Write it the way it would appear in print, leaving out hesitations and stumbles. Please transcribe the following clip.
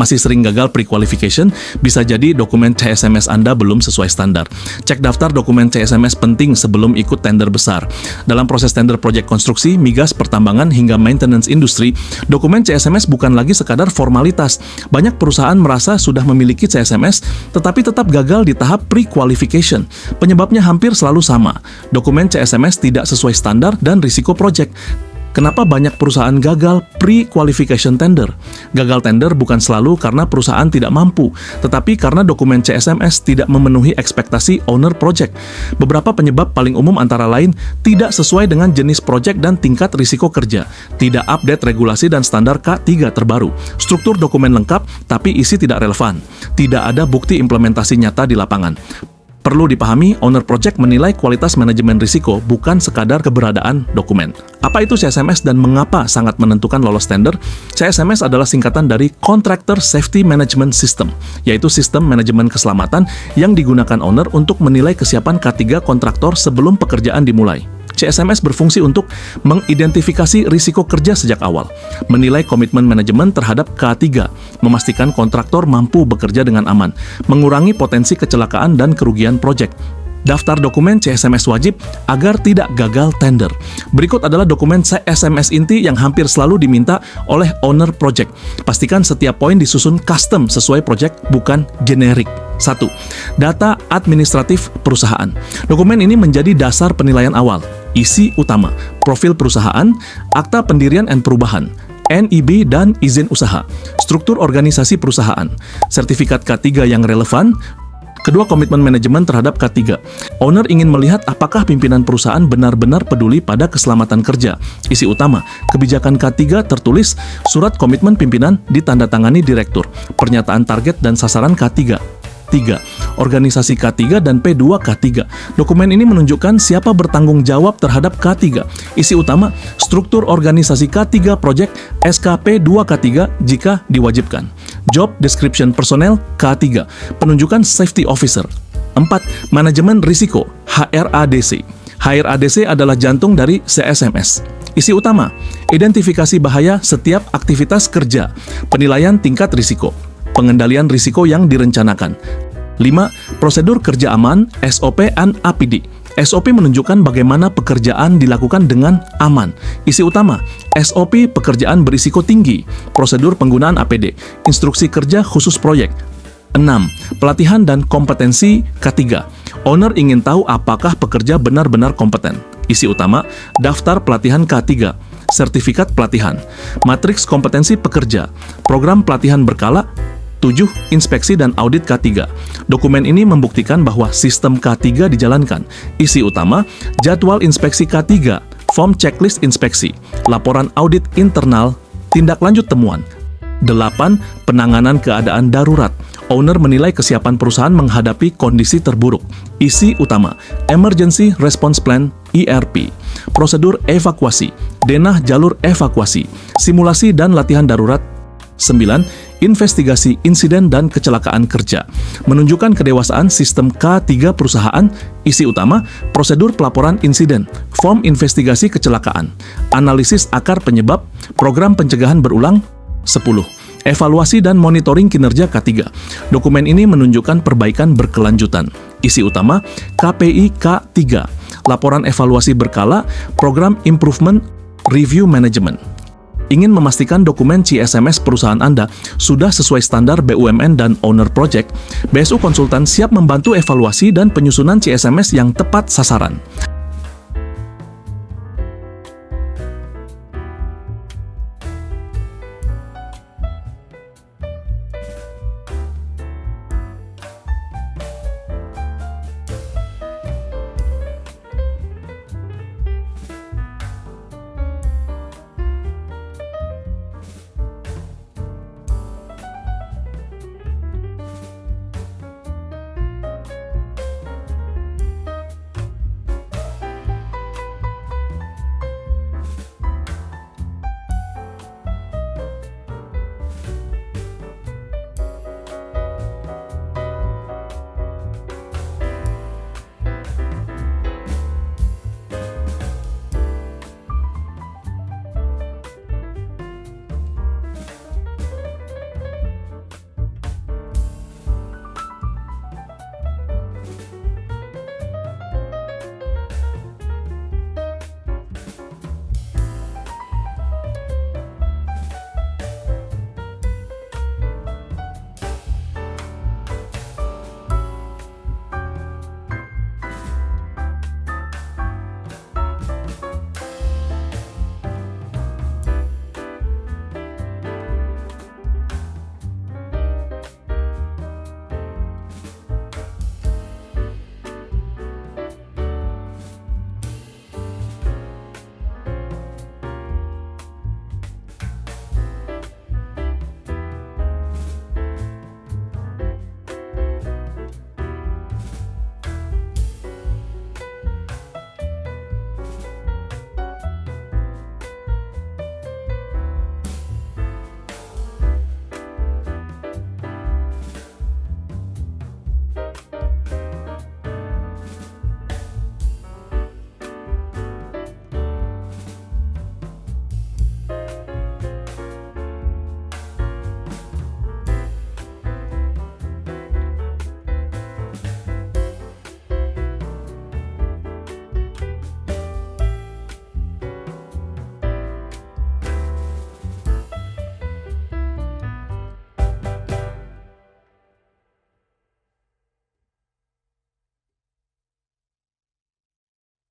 masih sering gagal pre-qualification, bisa jadi dokumen CSMS Anda belum sesuai standar. Cek daftar dokumen CSMS penting sebelum ikut tender besar. Dalam proses tender proyek konstruksi, migas, pertambangan, hingga maintenance industri, dokumen CSMS bukan lagi sekadar formalitas. Banyak perusahaan merasa sudah memiliki CSMS, tetapi tetap gagal di tahap pre-qualification. Penyebabnya hampir selalu sama. Dokumen CSMS tidak sesuai standar dan risiko proyek. Kenapa banyak perusahaan gagal pre-qualification tender? Gagal tender bukan selalu karena perusahaan tidak mampu, tetapi karena dokumen CSMS tidak memenuhi ekspektasi owner project. Beberapa penyebab paling umum antara lain tidak sesuai dengan jenis project dan tingkat risiko kerja, tidak update regulasi dan standar K3 terbaru, struktur dokumen lengkap tapi isi tidak relevan, tidak ada bukti implementasi nyata di lapangan. Perlu dipahami, owner project menilai kualitas manajemen risiko, bukan sekadar keberadaan dokumen. Apa itu CSMS dan mengapa sangat menentukan lolos tender? CSMS adalah singkatan dari Contractor Safety Management System, yaitu sistem manajemen keselamatan yang digunakan owner untuk menilai kesiapan K3 kontraktor sebelum pekerjaan dimulai. CSMS berfungsi untuk mengidentifikasi risiko kerja sejak awal, menilai komitmen manajemen terhadap K3, memastikan kontraktor mampu bekerja dengan aman, mengurangi potensi kecelakaan dan kerugian proyek. Daftar dokumen CSMS wajib agar tidak gagal tender. Berikut adalah dokumen CSMS inti yang hampir selalu diminta oleh owner project. Pastikan setiap poin disusun custom sesuai project, bukan generik. 1. Data administratif perusahaan. Dokumen ini menjadi dasar penilaian awal. Isi utama, profil perusahaan, akta pendirian dan perubahan, NIB dan izin usaha, struktur organisasi perusahaan, sertifikat K3 yang relevan. Kedua, komitmen manajemen terhadap K3. Owner ingin melihat apakah pimpinan perusahaan benar-benar peduli pada keselamatan kerja. Isi utama, kebijakan K3 tertulis, surat komitmen pimpinan ditandatangani direktur, pernyataan target dan sasaran K3. 3. Organisasi K3 dan P2K3. Dokumen ini menunjukkan siapa bertanggung jawab terhadap K3. Isi utama, struktur organisasi K3 Project SKP 2K3 jika diwajibkan. Job description personel K3. Penunjukan safety officer. 4. Manajemen risiko HRADC. HRADC adalah jantung dari CSMS. Isi utama, identifikasi bahaya setiap aktivitas kerja, penilaian tingkat risiko, pengendalian risiko yang direncanakan. 5. Prosedur kerja aman, SOP dan APD. SOP menunjukkan bagaimana pekerjaan dilakukan dengan aman. Isi utama, SOP pekerjaan berisiko tinggi, prosedur penggunaan APD, instruksi kerja khusus proyek. 6. Pelatihan dan kompetensi K3. Owner ingin tahu apakah pekerja benar-benar kompeten. Isi utama, daftar pelatihan K3, sertifikat pelatihan, matriks kompetensi pekerja, program pelatihan berkala. 7. Inspeksi dan audit K3. Dokumen ini membuktikan bahwa sistem K3 dijalankan. Isi utama, jadwal inspeksi K3, form checklist inspeksi, laporan audit internal, tindak lanjut temuan. 8. Penanganan keadaan darurat. Owner menilai kesiapan perusahaan menghadapi kondisi terburuk. Isi utama, Emergency Response Plan ERP, prosedur evakuasi, denah jalur evakuasi, simulasi dan latihan darurat. 9. Investigasi insiden dan kecelakaan kerja. Menunjukkan kedewasaan sistem K3 perusahaan. Isi utama, prosedur pelaporan insiden, form investigasi kecelakaan, analisis akar penyebab, program pencegahan berulang. 10. Evaluasi dan monitoring kinerja K3. Dokumen ini menunjukkan perbaikan berkelanjutan. Isi utama, KPI K3, laporan evaluasi berkala, program improvement review management. Ingin memastikan dokumen CSMS perusahaan Anda sudah sesuai standar BUMN dan owner project, BSU Konsultan siap membantu evaluasi dan penyusunan CSMS yang tepat sasaran.